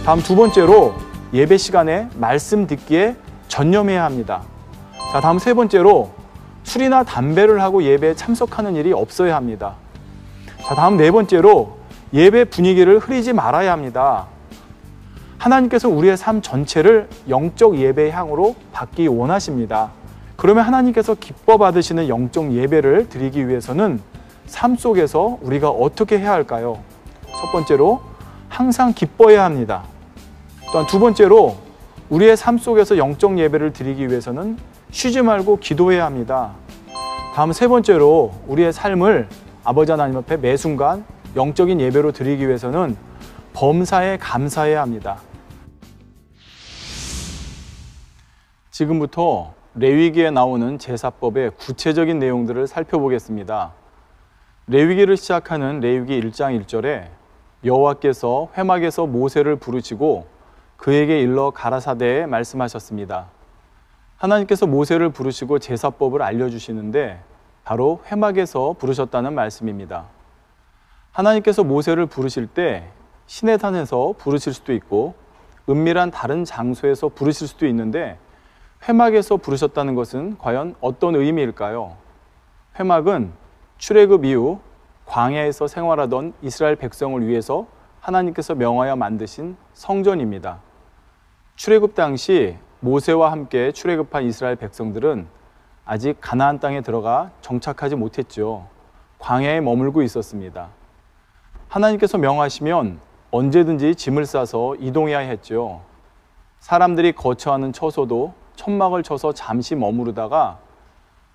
다음 두 번째로 예배 시간에 말씀 듣기에 전념해야 합니다. 자, 다음 세 번째로 술이나 담배를 하고 예배에 참석하는 일이 없어야 합니다. 자, 다음 네 번째로 예배 분위기를 흐리지 말아야 합니다. 하나님께서 우리의 삶 전체를 영적 예배의 향으로 받기 원하십니다. 그러면 하나님께서 기뻐 받으시는 영적 예배를 드리기 위해서는 삶 속에서 우리가 어떻게 해야 할까요? 첫 번째로 항상 기뻐해야 합니다. 또한 두 번째로 우리의 삶 속에서 영적 예배를 드리기 위해서는 쉬지 말고 기도해야 합니다. 다음 세 번째로 우리의 삶을 아버지 하나님 앞에 매 순간 영적인 예배로 드리기 위해서는 범사에 감사해야 합니다. 지금부터 레위기에 나오는 제사법의 구체적인 내용들을 살펴보겠습니다. 레위기를 시작하는 레위기 1장 1절에 여호와께서 회막에서 모세를 부르시고 그에게 일러 가라사대에 말씀하셨습니다. 하나님께서 모세를 부르시고 제사법을 알려주시는데 바로 회막에서 부르셨다는 말씀입니다. 하나님께서 모세를 부르실 때 시내 산에서 부르실 수도 있고 은밀한 다른 장소에서 부르실 수도 있는데 회막에서 부르셨다는 것은 과연 어떤 의미일까요? 회막은 출애굽 이후 광야에서 생활하던 이스라엘 백성을 위해서 하나님께서 명하여 만드신 성전입니다. 출애굽 당시 모세와 함께 출애굽한 이스라엘 백성들은 아직 가나안 땅에 들어가 정착하지 못했죠. 광야에 머물고 있었습니다. 하나님께서 명하시면 언제든지 짐을 싸서 이동해야 했죠. 사람들이 거처하는 처소도 천막을 쳐서 잠시 머무르다가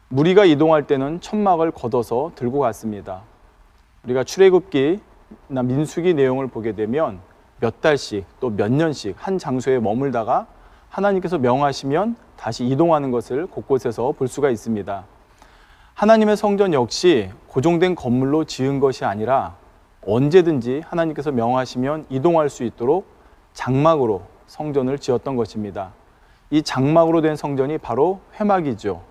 무리가 이동할 때는 천막을 걷어서 들고 갔습니다. 우리가 출애굽기나 민수기 내용을 보게 되면 몇 달씩 또 몇 년씩 한 장소에 머물다가 하나님께서 명하시면 다시 이동하는 것을 곳곳에서 볼 수가 있습니다. 하나님의 성전 역시 고정된 건물로 지은 것이 아니라 언제든지 하나님께서 명하시면 이동할 수 있도록 장막으로 성전을 지었던 것입니다. 이 장막으로 된 성전이 바로 회막이죠.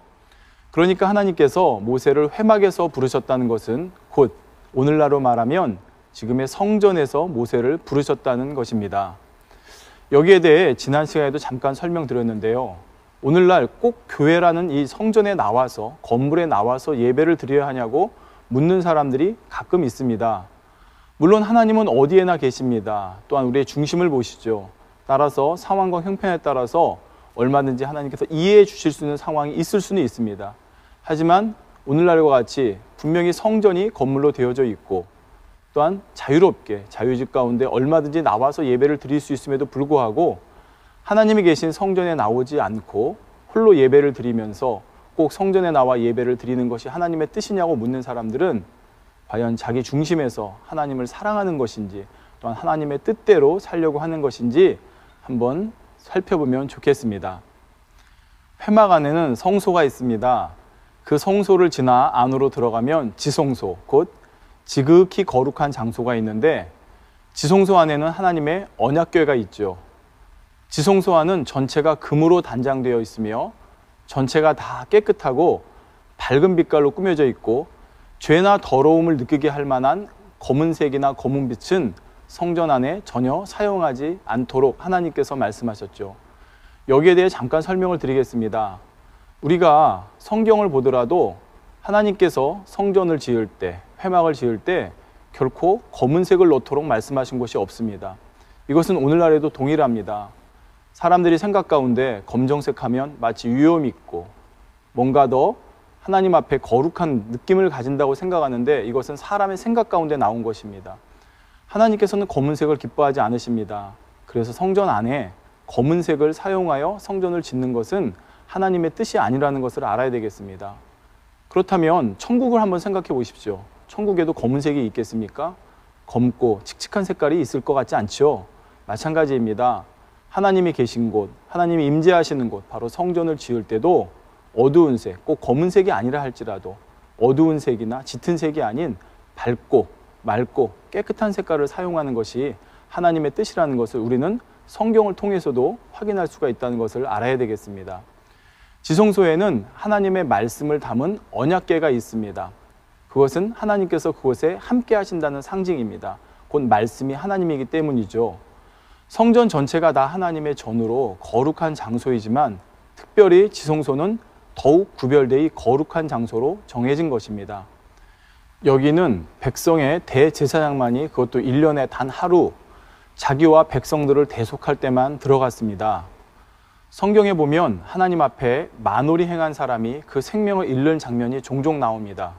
그러니까 하나님께서 모세를 회막에서 부르셨다는 것은 곧 오늘날로 말하면 지금의 성전에서 모세를 부르셨다는 것입니다. 여기에 대해 지난 시간에도 잠깐 설명드렸는데요. 오늘날 꼭 교회라는 이 성전에 나와서 건물에 나와서 예배를 드려야 하냐고 묻는 사람들이 가끔 있습니다. 물론 하나님은 어디에나 계십니다. 또한 우리의 중심을 보시죠. 따라서 상황과 형편에 따라서 얼마든지 하나님께서 이해해 주실 수 있는 상황이 있을 수는 있습니다. 하지만 오늘날과 같이 분명히 성전이 건물로 되어져 있고 또한 자유롭게 자유집 가운데 얼마든지 나와서 예배를 드릴 수 있음에도 불구하고 하나님이 계신 성전에 나오지 않고 홀로 예배를 드리면서 꼭 성전에 나와 예배를 드리는 것이 하나님의 뜻이냐고 묻는 사람들은 과연 자기 중심에서 하나님을 사랑하는 것인지 또한 하나님의 뜻대로 살려고 하는 것인지 한번 살펴보면 좋겠습니다. 회막 안에는 성소가 있습니다. 그 성소를 지나 안으로 들어가면 지성소, 곧 지극히 거룩한 장소가 있는데 지성소 안에는 하나님의 언약궤가 있죠. 지성소 안은 전체가 금으로 단장되어 있으며 전체가 다 깨끗하고 밝은 빛깔로 꾸며져 있고 죄나 더러움을 느끼게 할 만한 검은색이나 검은빛은 성전 안에 전혀 사용하지 않도록 하나님께서 말씀하셨죠. 여기에 대해 잠깐 설명을 드리겠습니다. 우리가 성경을 보더라도 하나님께서 성전을 지을 때, 회막을 지을 때 결코 검은색을 넣도록 말씀하신 것이 없습니다. 이것은 오늘날에도 동일합니다. 사람들이 생각 가운데 검정색 하면 마치 위엄 있고 뭔가 더 하나님 앞에 거룩한 느낌을 가진다고 생각하는데 이것은 사람의 생각 가운데 나온 것입니다. 하나님께서는 검은색을 기뻐하지 않으십니다. 그래서 성전 안에 검은색을 사용하여 성전을 짓는 것은 하나님의 뜻이 아니라는 것을 알아야 되겠습니다. 그렇다면 천국을 한번 생각해 보십시오. 천국에도 검은색이 있겠습니까? 검고 칙칙한 색깔이 있을 것 같지 않죠? 마찬가지입니다. 하나님이 계신 곳, 하나님이 임재하시는 곳, 바로 성전을 지을 때도 어두운 색, 꼭 검은색이 아니라 할지라도 어두운 색이나 짙은 색이 아닌 밝고 맑고 깨끗한 색깔을 사용하는 것이 하나님의 뜻이라는 것을 우리는 성경을 통해서도 확인할 수가 있다는 것을 알아야 되겠습니다. 지성소에는 하나님의 말씀을 담은 언약궤가 있습니다. 그것은 하나님께서 그곳에 함께 하신다는 상징입니다. 곧 말씀이 하나님이기 때문이죠. 성전 전체가 다 하나님의 전으로 거룩한 장소이지만 특별히 지성소는 더욱 구별되어 거룩한 장소로 정해진 것입니다. 여기는 백성의 대제사장만이 그것도 1년에 단 하루 자기와 백성들을 대속할 때만 들어갔습니다. 성경에 보면 하나님 앞에 만홀히 행한 사람이 그 생명을 잃는 장면이 종종 나옵니다.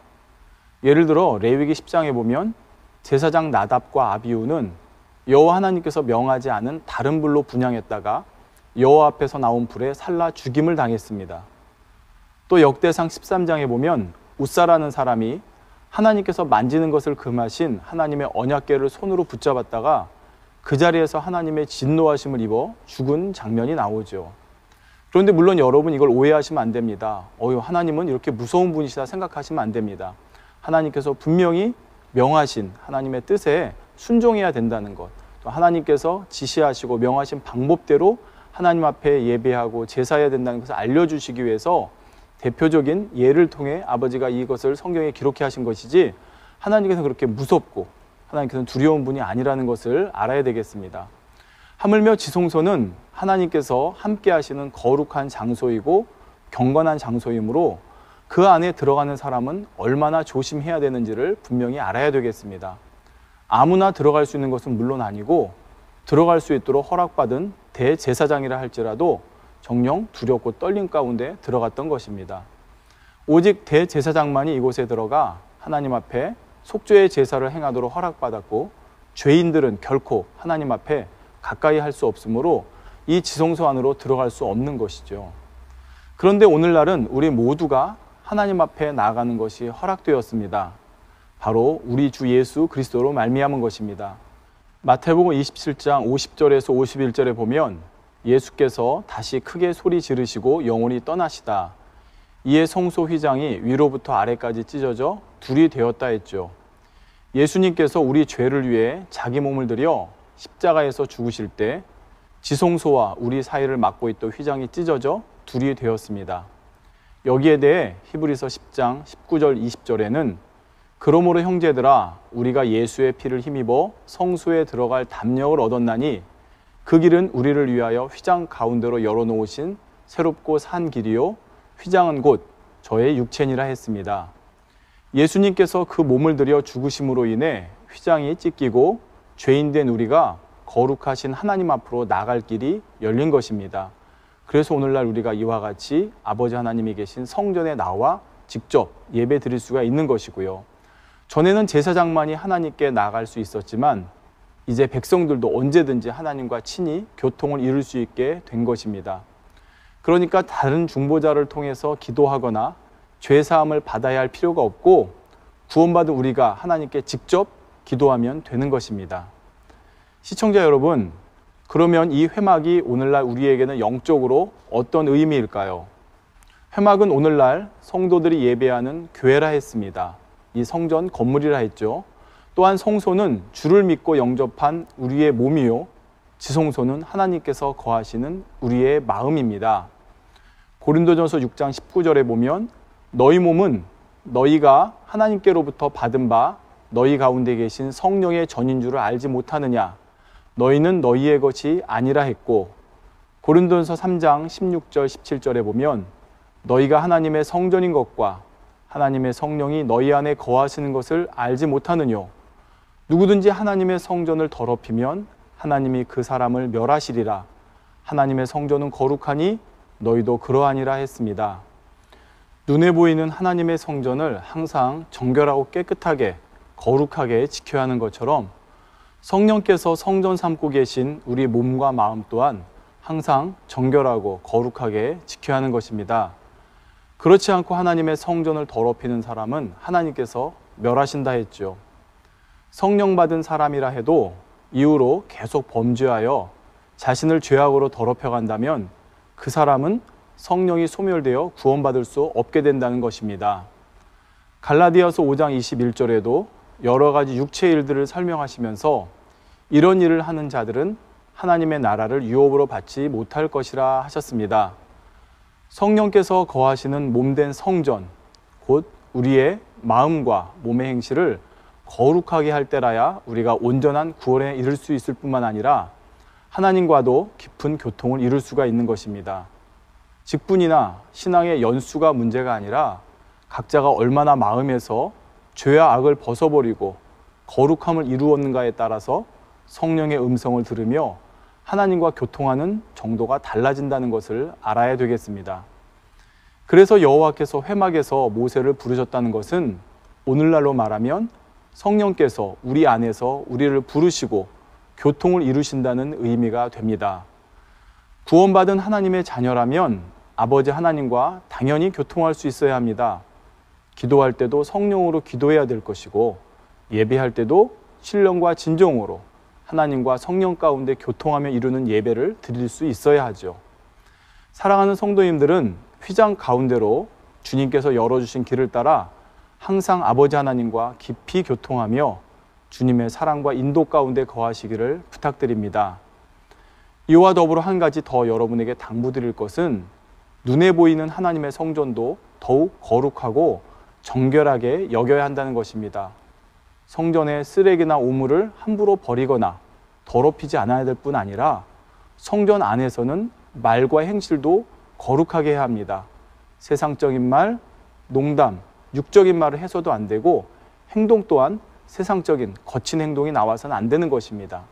예를 들어 레위기 10장에 보면 제사장 나답과 아비후는 여호와 하나님께서 명하지 않은 다른 불로 분향했다가 여호와 앞에서 나온 불에 살라 죽임을 당했습니다. 또 역대상 13장에 보면 웃사라는 사람이 하나님께서 만지는 것을 금하신 하나님의 언약궤를 손으로 붙잡았다가 그 자리에서 하나님의 진노하심을 입어 죽은 장면이 나오죠. 그런데 물론 여러분 이걸 오해하시면 안 됩니다. 하나님은 이렇게 무서운 분이시다 생각하시면 안 됩니다. 하나님께서 분명히 명하신 하나님의 뜻에 순종해야 된다는 것, 또 하나님께서 지시하시고 명하신 방법대로 하나님 앞에 예배하고 제사해야 된다는 것을 알려주시기 위해서 대표적인 예를 통해 아버지가 이것을 성경에 기록해 하신 것이지 하나님께서는 그렇게 무섭고 하나님께서는 두려운 분이 아니라는 것을 알아야 되겠습니다. 하물며 지성소는 하나님께서 함께 하시는 거룩한 장소이고 경건한 장소이므로 그 안에 들어가는 사람은 얼마나 조심해야 되는지를 분명히 알아야 되겠습니다. 아무나 들어갈 수 있는 것은 물론 아니고 들어갈 수 있도록 허락받은 대제사장이라 할지라도 정녕 두렵고 떨림 가운데 들어갔던 것입니다. 오직 대제사장만이 이곳에 들어가 하나님 앞에 속죄의 제사를 행하도록 허락받았고 죄인들은 결코 하나님 앞에 가까이 할 수 없으므로 이 지성소 안으로 들어갈 수 없는 것이죠. 그런데 오늘날은 우리 모두가 하나님 앞에 나아가는 것이 허락되었습니다. 바로 우리 주 예수 그리스도로 말미암은 것입니다. 마태복음 27장 50절에서 51절에 보면 예수께서 다시 크게 소리 지르시고 영원히 떠나시다. 이에 성소 휘장이 위로부터 아래까지 찢어져 둘이 되었다 했죠. 예수님께서 우리 죄를 위해 자기 몸을 들여 십자가에서 죽으실 때 지성소와 우리 사이를 막고 있던 휘장이 찢어져 둘이 되었습니다. 여기에 대해 히브리서 10장 19절 20절에는 그러므로 형제들아 우리가 예수의 피를 힘입어 성소에 들어갈 담력을 얻었나니 그 길은 우리를 위하여 휘장 가운데로 열어놓으신 새롭고 산 길이요 휘장은 곧 저의 육체니라 했습니다. 예수님께서 그 몸을 들여 죽으심으로 인해 휘장이 찢기고 죄인된 우리가 거룩하신 하나님 앞으로 나갈 길이 열린 것입니다. 그래서 오늘날 우리가 이와 같이 아버지 하나님이 계신 성전에 나와 직접 예배 드릴 수가 있는 것이고요. 전에는 제사장만이 하나님께 나아갈 수 있었지만 이제 백성들도 언제든지 하나님과 친히 교통을 이룰 수 있게 된 것입니다. 그러니까 다른 중보자를 통해서 기도하거나 죄사함을 받아야 할 필요가 없고 구원받은 우리가 하나님께 직접 기도하면 되는 것입니다. 시청자 여러분, 그러면 이 회막이 오늘날 우리에게는 영적으로 어떤 의미일까요? 회막은 오늘날 성도들이 예배하는 교회라 했습니다. 이 성전 건물이라 했죠. 또한 성소는 주를 믿고 영접한 우리의 몸이요 지성소는 하나님께서 거하시는 우리의 마음입니다. 고린도전서 6장 19절에 보면 너희 몸은 너희가 하나님께로부터 받은 바 너희 가운데 계신 성령의 전인 줄을 알지 못하느냐 너희는 너희의 것이 아니라 했고 고린도전서 3장 16절 17절에 보면 너희가 하나님의 성전인 것과 하나님의 성령이 너희 안에 거하시는 것을 알지 못하느뇨 누구든지 하나님의 성전을 더럽히면 하나님이 그 사람을 멸하시리라 하나님의 성전은 거룩하니 너희도 그러하니라 했습니다. 눈에 보이는 하나님의 성전을 항상 정결하고 깨끗하게 거룩하게 지켜야 하는 것처럼 성령께서 성전 삼고 계신 우리 몸과 마음 또한 항상 정결하고 거룩하게 지켜야 하는 것입니다. 그렇지 않고 하나님의 성전을 더럽히는 사람은 하나님께서 멸하신다 했죠. 성령 받은 사람이라 해도 이후로 계속 범죄하여 자신을 죄악으로 더럽혀간다면 그 사람은 성령이 소멸되어 구원받을 수 없게 된다는 것입니다. 갈라디아서 5장 21절에도 여러 가지 육체의 일들을 설명하시면서 이런 일을 하는 자들은 하나님의 나라를 유업으로 받지 못할 것이라 하셨습니다. 성령께서 거하시는 몸된 성전, 곧 우리의 마음과 몸의 행실을 거룩하게 할 때라야 우리가 온전한 구원에 이를 수 있을 뿐만 아니라 하나님과도 깊은 교통을 이룰 수가 있는 것입니다. 직분이나 신앙의 연수가 문제가 아니라 각자가 얼마나 마음에서 죄와 악을 벗어버리고 거룩함을 이루었는가에 따라서 성령의 음성을 들으며 하나님과 교통하는 정도가 달라진다는 것을 알아야 되겠습니다. 그래서 여호와께서 회막에서 모세를 부르셨다는 것은 오늘날로 말하면 성령께서 우리 안에서 우리를 부르시고 교통을 이루신다는 의미가 됩니다. 구원받은 하나님의 자녀라면 아버지 하나님과 당연히 교통할 수 있어야 합니다. 기도할 때도 성령으로 기도해야 될 것이고 예배할 때도 신령과 진정으로 하나님과 성령 가운데 교통하며 이루는 예배를 드릴 수 있어야 하죠. 사랑하는 성도님들은 휘장 가운데로 주님께서 열어주신 길을 따라 항상 아버지 하나님과 깊이 교통하며 주님의 사랑과 인도 가운데 거하시기를 부탁드립니다. 이와 더불어 한 가지 더 여러분에게 당부드릴 것은 눈에 보이는 하나님의 성전도 더욱 거룩하고 정결하게 여겨야 한다는 것입니다. 성전에 쓰레기나 오물을 함부로 버리거나 더럽히지 않아야 될 뿐 아니라 성전 안에서는 말과 행실도 거룩하게 해야 합니다. 세상적인 말, 농담, 육적인 말을 해서도 안 되고 행동 또한 세상적인 거친 행동이 나와서는 안 되는 것입니다.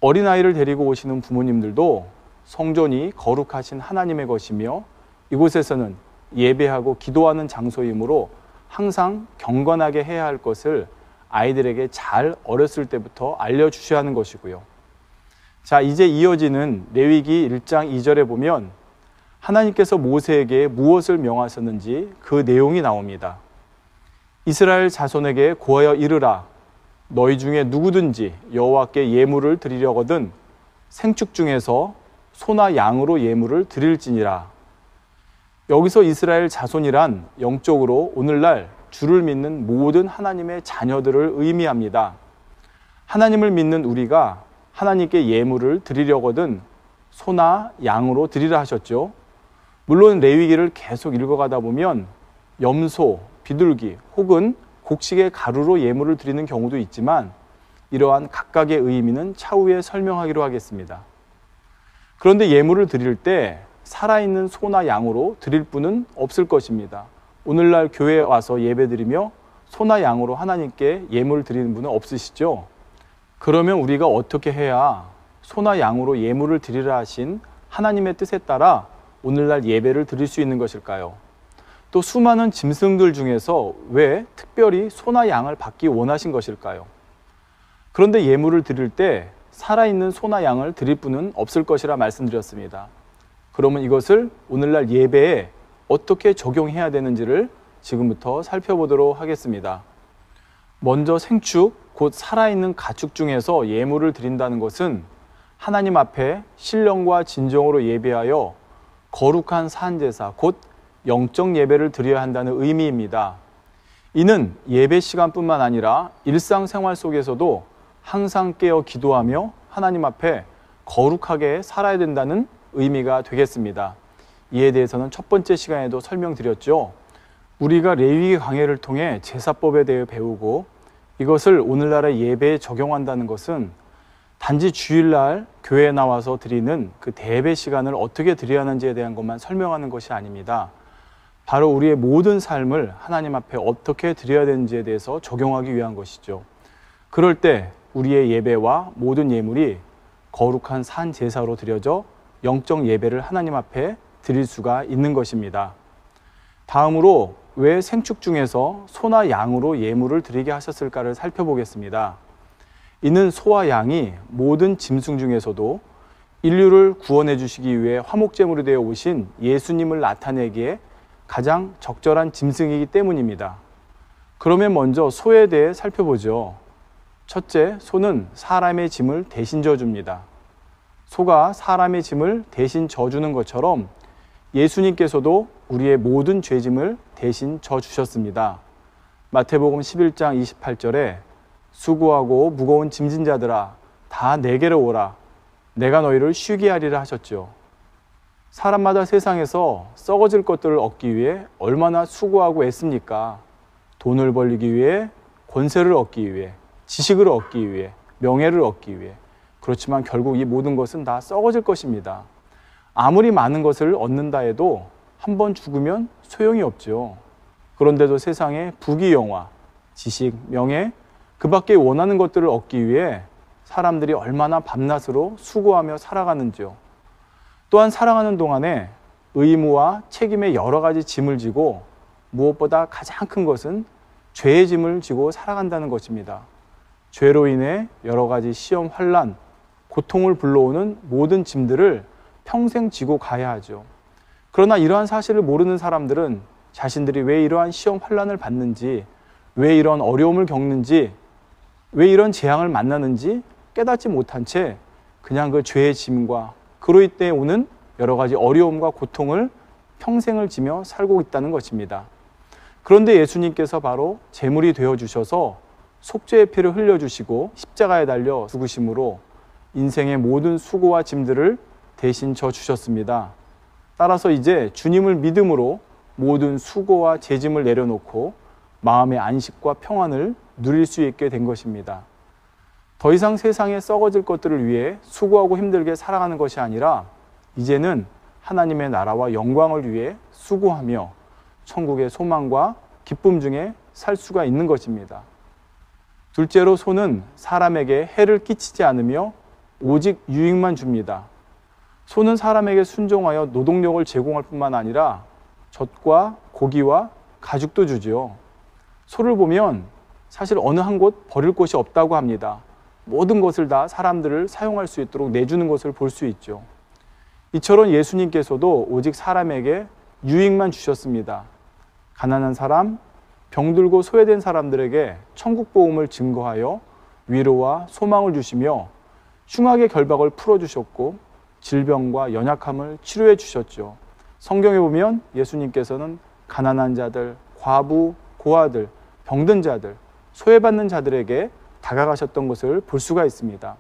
어린아이를 데리고 오시는 부모님들도 성전이 거룩하신 하나님의 것이며 이곳에서는 예배하고 기도하는 장소이므로 항상 경건하게 해야 할 것을 아이들에게 잘 어렸을 때부터 알려주셔야 하는 것이고요. 자, 이제 이어지는 레위기 1장 2절에 보면 하나님께서 모세에게 무엇을 명하셨는지 그 내용이 나옵니다. 이스라엘 자손에게 고하여 이르라. 너희 중에 누구든지 여호와께 예물을 드리려거든 생축 중에서 소나 양으로 예물을 드릴지니라. 여기서 이스라엘 자손이란 영적으로 오늘날 주를 믿는 모든 하나님의 자녀들을 의미합니다. 하나님을 믿는 우리가 하나님께 예물을 드리려거든 소나 양으로 드리라 하셨죠. 물론 레위기를 계속 읽어가다 보면 염소, 비둘기 혹은 곡식의 가루로 예물을 드리는 경우도 있지만 이러한 각각의 의미는 차후에 설명하기로 하겠습니다. 그런데 예물을 드릴 때 살아있는 소나 양으로 드릴 분은 없을 것입니다. 오늘날 교회에 와서 예배드리며 소나 양으로 하나님께 예물 드리는 분은 없으시죠? 그러면 우리가 어떻게 해야 소나 양으로 예물을 드리라 하신 하나님의 뜻에 따라 오늘날 예배를 드릴 수 있는 것일까요? 또 수많은 짐승들 중에서 왜 특별히 소나 양을 받기 원하신 것일까요? 그런데 예물을 드릴 때 살아있는 소나 양을 드릴 분은 없을 것이라 말씀드렸습니다. 그러면 이것을 오늘날 예배에 어떻게 적용해야 되는지를 지금부터 살펴보도록 하겠습니다. 먼저 생축, 곧 살아있는 가축 중에서 예물을 드린다는 것은 하나님 앞에 신령과 진정으로 예배하여 거룩한 산제사, 곧 영적 예배를 드려야 한다는 의미입니다. 이는 예배 시간뿐만 아니라 일상생활 속에서도 항상 깨어 기도하며 하나님 앞에 거룩하게 살아야 된다는 의미가 되겠습니다. 이에 대해서는 첫 번째 시간에도 설명드렸죠. 우리가 레위기 강해를 통해 제사법에 대해 배우고 이것을 오늘날의 예배에 적용한다는 것은 단지 주일날 교회에 나와서 드리는 그 대배 시간을 어떻게 드려야 하는지에 대한 것만 설명하는 것이 아닙니다. 바로 우리의 모든 삶을 하나님 앞에 어떻게 드려야 되는지에 대해서 적용하기 위한 것이죠. 그럴 때 우리의 예배와 모든 예물이 거룩한 산 제사로 드려져 영적 예배를 하나님 앞에 드릴 수가 있는 것입니다. 다음으로 왜 생축 중에서 소나 양으로 예물을 드리게 하셨을까를 살펴보겠습니다. 이는 소와 양이 모든 짐승 중에서도 인류를 구원해 주시기 위해 화목제물이 되어 오신 예수님을 나타내기에 가장 적절한 짐승이기 때문입니다. 그러면 먼저 소에 대해 살펴보죠. 첫째, 소는 사람의 짐을 대신 져줍니다. 소가 사람의 짐을 대신 져주는 것처럼 예수님께서도 우리의 모든 죄짐을 대신 져주셨습니다. 마태복음 11장 28절에 수고하고 무거운 짐진 자들아 다 내게로 오라 내가 너희를 쉬게 하리라 하셨죠. 사람마다 세상에서 썩어질 것들을 얻기 위해 얼마나 수고하고 애씁니까? 돈을 벌기 위해, 권세를 얻기 위해, 지식을 얻기 위해, 명예를 얻기 위해, 그렇지만 결국 이 모든 것은 다 썩어질 것입니다. 아무리 많은 것을 얻는다 해도 한 번 죽으면 소용이 없죠. 그런데도 세상에 부귀영화, 지식, 명예, 그 밖에 원하는 것들을 얻기 위해 사람들이 얼마나 밤낮으로 수고하며 살아가는지요. 또한 살아가는 동안에 의무와 책임의 여러 가지 짐을 지고 무엇보다 가장 큰 것은 죄의 짐을 지고 살아간다는 것입니다. 죄로 인해 여러 가지 시험, 환난, 고통을 불러오는 모든 짐들을 평생 지고 가야 하죠. 그러나 이러한 사실을 모르는 사람들은 자신들이 왜 이러한 시험, 환난을 받는지, 왜 이런 어려움을 겪는지, 왜 이런 재앙을 만나는지 깨닫지 못한 채 그냥 그 죄의 짐과 그로 인해 오는 여러 가지 어려움과 고통을 평생을 지며 살고 있다는 것입니다. 그런데 예수님께서 바로 제물이 되어주셔서 속죄의 피를 흘려주시고 십자가에 달려 죽으심으로 인생의 모든 수고와 짐들을 대신 져주셨습니다. 따라서 이제 주님을 믿음으로 모든 수고와 죄짐을 내려놓고 마음의 안식과 평안을 누릴 수 있게 된 것입니다. 더 이상 세상에 썩어질 것들을 위해 수고하고 힘들게 살아가는 것이 아니라 이제는 하나님의 나라와 영광을 위해 수고하며 천국의 소망과 기쁨 중에 살 수가 있는 것입니다. 둘째로 소는 사람에게 해를 끼치지 않으며 오직 유익만 줍니다. 소는 사람에게 순종하여 노동력을 제공할 뿐만 아니라 젖과 고기와 가죽도 주지요. 소를 보면 사실 어느 한 곳 버릴 곳이 없다고 합니다. 모든 것을 다 사람들을 사용할 수 있도록 내주는 것을 볼 수 있죠. 이처럼 예수님께서도 오직 사람에게 유익만 주셨습니다. 가난한 사람, 병들고 소외된 사람들에게 천국 복음을 증거하여 위로와 소망을 주시며 흉악의 결박을 풀어주셨고 질병과 연약함을 치료해 주셨죠. 성경에 보면 예수님께서는 가난한 자들, 과부, 고아들, 병든 자들, 소외받는 자들에게 다가가셨던 것을 볼 수가 있습니다.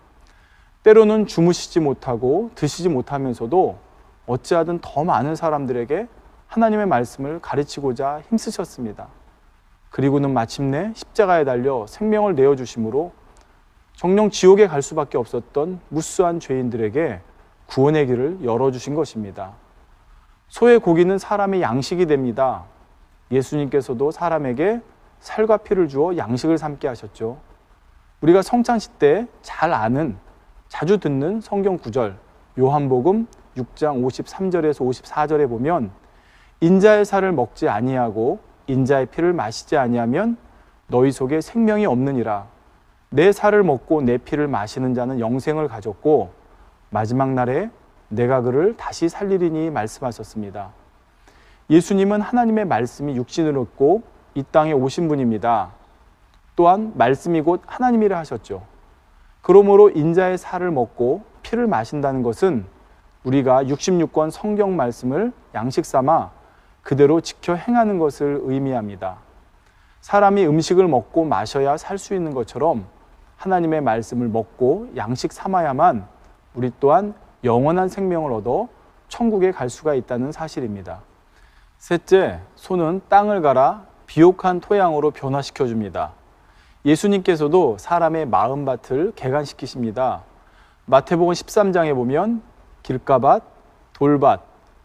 때로는 주무시지 못하고 드시지 못하면서도 어찌하든 더 많은 사람들에게 하나님의 말씀을 가르치고자 힘쓰셨습니다. 그리고는 마침내 십자가에 달려 생명을 내어주심으로 정녕 지옥에 갈 수밖에 없었던 무수한 죄인들에게 구원의 길을 열어주신 것입니다. 소의 고기는 사람의 양식이 됩니다. 예수님께서도 사람에게 살과 피를 주어 양식을 삼게 하셨죠. 우리가 성찬식 때 잘 아는, 자주 듣는 성경 구절 요한복음 6장 53절에서 54절에 보면 인자의 살을 먹지 아니하고 인자의 피를 마시지 아니하면 너희 속에 생명이 없느니라. 내 살을 먹고 내 피를 마시는 자는 영생을 가졌고 마지막 날에 내가 그를 다시 살리리니 말씀하셨습니다. 예수님은 하나님의 말씀이 육신을 얻고 이 땅에 오신 분입니다. 또한 말씀이 곧 하나님이라 하셨죠. 그러므로 인자의 살을 먹고 피를 마신다는 것은 우리가 66권 성경 말씀을 양식 삼아 그대로 지켜 행하는 것을 의미합니다. 사람이 음식을 먹고 마셔야 살 수 있는 것처럼 하나님의 말씀을 먹고 양식 삼아야만 우리 또한 영원한 생명을 얻어 천국에 갈 수가 있다는 사실입니다. 셋째, 소는 땅을 갈아 비옥한 토양으로 변화시켜줍니다. 예수님께서도 사람의 마음밭을 개간시키십니다. 마태복음 13장에 보면 길가밭, 돌밭,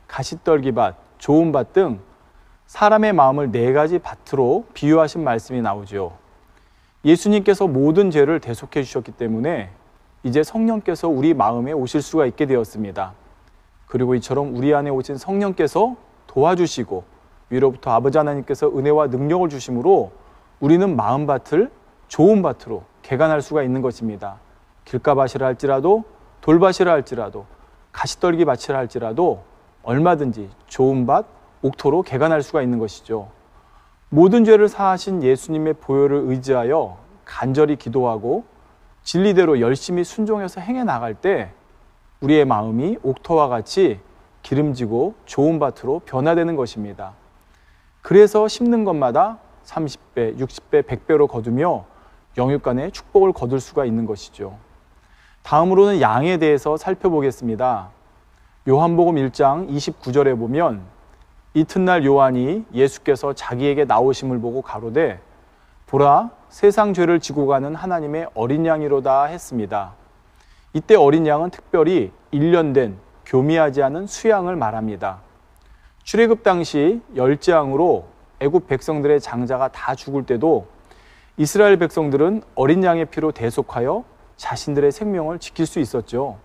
가시떨기밭, 좋은 밭 등 사람의 마음을 네 가지 밭으로 비유하신 말씀이 나오죠. 예수님께서 모든 죄를 대속해 주셨기 때문에 이제 성령께서 우리 마음에 오실 수가 있게 되었습니다. 그리고 이처럼 우리 안에 오신 성령께서 도와주시고 위로부터 아버지 하나님께서 은혜와 능력을 주심으로 우리는 마음밭을 좋은 밭으로 개간할 수가 있는 것입니다. 길가밭이라 할지라도 돌밭이라 할지라도 가시떨기 밭이라 할지라도 얼마든지 좋은 밭, 옥토로 개간할 수가 있는 것이죠. 모든 죄를 사하신 예수님의 보혈을 의지하여 간절히 기도하고 진리대로 열심히 순종해서 행해 나갈 때 우리의 마음이 옥토와 같이 기름지고 좋은 밭으로 변화되는 것입니다. 그래서 심는 것마다 30배, 60배, 100배로 거두며 영육간의 축복을 거둘 수가 있는 것이죠. 다음으로는 양에 대해서 살펴보겠습니다. 요한복음 1장 29절에 보면 이튿날 요한이 예수께서 자기에게 나오심을 보고 가로되 보라 세상 죄를 지고 가는 하나님의 어린 양이로다 했습니다. 이때 어린 양은 특별히 일련된 교미하지 않은 수양을 말합니다. 출애굽 당시 열재앙으로 애굽 백성들의 장자가 다 죽을 때도 이스라엘 백성들은 어린 양의 피로 대속하여 자신들의 생명을 지킬 수 있었죠.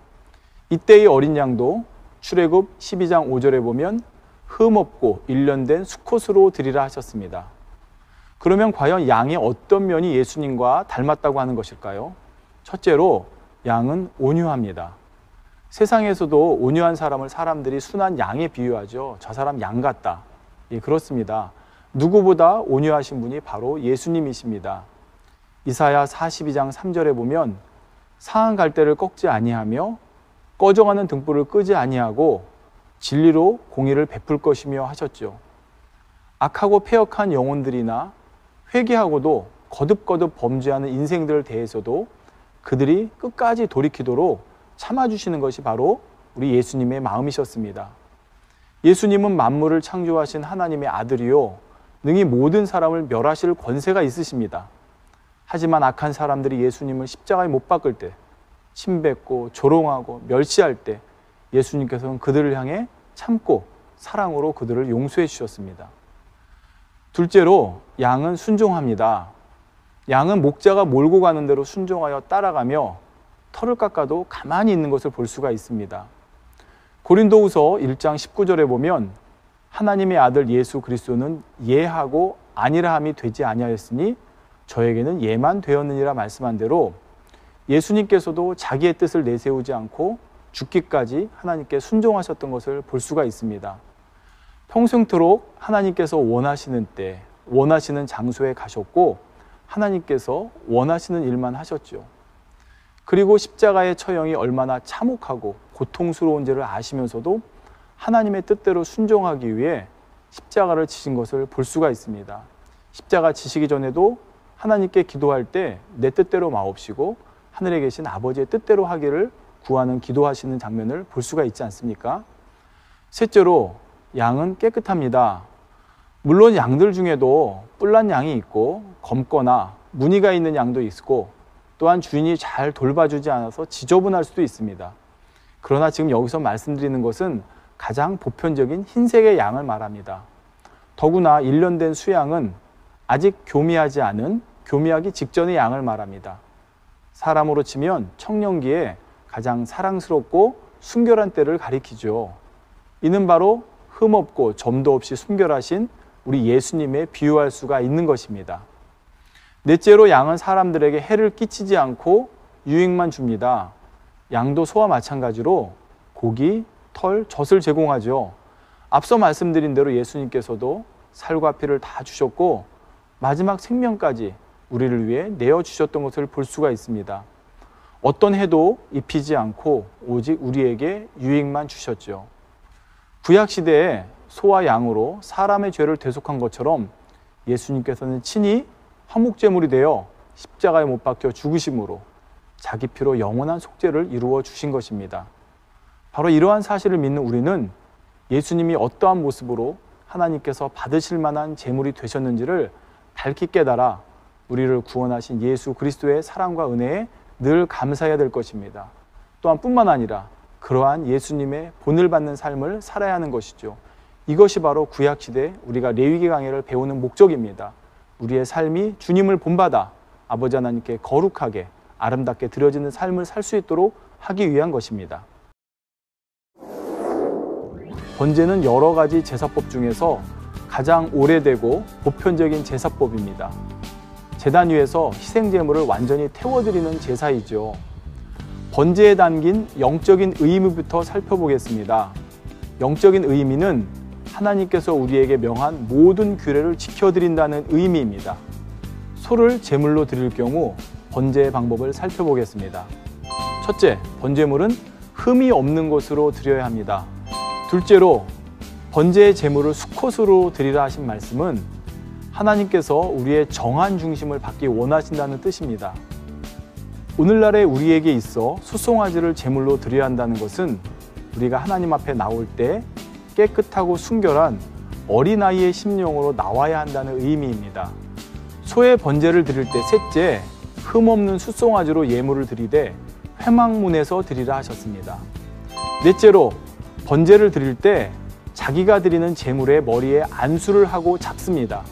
이때의 어린 양도 출애굽 12장 5절에 보면 흠없고 일련된 수컷으로 드리라 하셨습니다. 그러면 과연 양의 어떤 면이 예수님과 닮았다고 하는 것일까요? 첫째로 양은 온유합니다. 세상에서도 온유한 사람을 사람들이 순한 양에 비유하죠. 저 사람 양 같다. 예, 그렇습니다. 누구보다 온유하신 분이 바로 예수님이십니다. 이사야 42장 3절에 보면 상한 갈대를 꺾지 아니하며 꺼져가는 등불을 끄지 아니하고 진리로 공의를 베풀 것이며 하셨죠. 악하고 패역한 영혼들이나 회개하고도 거듭거듭 범죄하는 인생들에 대해서도 그들이 끝까지 돌이키도록 참아주시는 것이 바로 우리 예수님의 마음이셨습니다. 예수님은 만물을 창조하신 하나님의 아들이요 능히 모든 사람을 멸하실 권세가 있으십니다. 하지만 악한 사람들이 예수님을 십자가에 못 박을 때, 침뱉고 조롱하고 멸시할 때 예수님께서는 그들을 향해 참고 사랑으로 그들을 용서해 주셨습니다. 둘째로 양은 순종합니다. 양은 목자가 몰고 가는 대로 순종하여 따라가며 털을 깎아도 가만히 있는 것을 볼 수가 있습니다. 고린도후서 1장 19절에 보면 하나님의 아들 예수 그리스도는 예하고 아니라함이 되지 아니하였으니 저에게는 예만 되었느니라 말씀한 대로 예수님께서도 자기의 뜻을 내세우지 않고 죽기까지 하나님께 순종하셨던 것을 볼 수가 있습니다. 평생토록 하나님께서 원하시는 때, 원하시는 장소에 가셨고 하나님께서 원하시는 일만 하셨죠. 그리고 십자가의 처형이 얼마나 참혹하고 고통스러운지를 아시면서도 하나님의 뜻대로 순종하기 위해 십자가를 지신 것을 볼 수가 있습니다. 십자가 지시기 전에도 하나님께 기도할 때 내 뜻대로 마옵시고 하늘에 계신 아버지의 뜻대로 하기를 구하는 기도하시는 장면을 볼 수가 있지 않습니까? 셋째로 양은 깨끗합니다. 물론 양들 중에도 뿔난 양이 있고 검거나 무늬가 있는 양도 있고 또한 주인이 잘 돌봐주지 않아서 지저분할 수도 있습니다. 그러나 지금 여기서 말씀드리는 것은 가장 보편적인 흰색의 양을 말합니다. 더구나 일련된 수양은 아직 교미하지 않은 교미하기 직전의 양을 말합니다. 사람으로 치면 청년기에 가장 사랑스럽고 순결한 때를 가리키죠. 이는 바로 흠없고 점도 없이 순결하신 우리 예수님에 비유할 수가 있는 것입니다. 넷째로 양은 사람들에게 해를 끼치지 않고 유익만 줍니다. 양도 소와 마찬가지로 고기, 털, 젖을 제공하죠. 앞서 말씀드린 대로 예수님께서도 살과 피를 다 주셨고 마지막 생명까지 우리를 위해 내어주셨던 것을 볼 수가 있습니다. 어떤 해도 입히지 않고 오직 우리에게 유익만 주셨죠. 구약시대에 소와 양으로 사람의 죄를 대속한 것처럼 예수님께서는 친히 화목제물이 되어 십자가에 못 박혀 죽으심으로 자기 피로 영원한 속죄를 이루어 주신 것입니다. 바로 이러한 사실을 믿는 우리는 예수님이 어떠한 모습으로 하나님께서 받으실 만한 제물이 되셨는지를 밝히 깨달아 우리를 구원하신 예수 그리스도의 사랑과 은혜에 늘 감사해야 될 것입니다. 또한 뿐만 아니라 그러한 예수님의 본을 받는 삶을 살아야 하는 것이죠. 이것이 바로 구약시대 우리가 레위기 강해를 배우는 목적입니다. 우리의 삶이 주님을 본받아 아버지 하나님께 거룩하게 아름답게 드려지는 삶을 살 수 있도록 하기 위한 것입니다. 번제는 여러 가지 제사법 중에서 가장 오래되고 보편적인 제사법입니다. 제단 위에서 희생제물을 완전히 태워드리는 제사이죠. 번제에 담긴 영적인 의미부터 살펴보겠습니다. 영적인 의미는 하나님께서 우리에게 명한 모든 규례를 지켜드린다는 의미입니다. 소를 제물로 드릴 경우 번제의 방법을 살펴보겠습니다. 첫째, 번제물은 흠이 없는 것으로 드려야 합니다. 둘째로, 번제의 제물을 수컷으로 드리라 하신 말씀은 하나님께서 우리의 정한 중심을 받기 원하신다는 뜻입니다. 오늘날에 우리에게 있어 수송아지를 제물로 드려야 한다는 것은 우리가 하나님 앞에 나올 때 깨끗하고 순결한 어린아이의 심령으로 나와야 한다는 의미입니다. 소의 번제를 드릴 때 셋째, 흠없는 숫송아지로 예물을 드리되 회막문에서 드리라 하셨습니다. 넷째로 번제를 드릴 때 자기가 드리는 제물의 머리에 안수를 하고 잡습니다.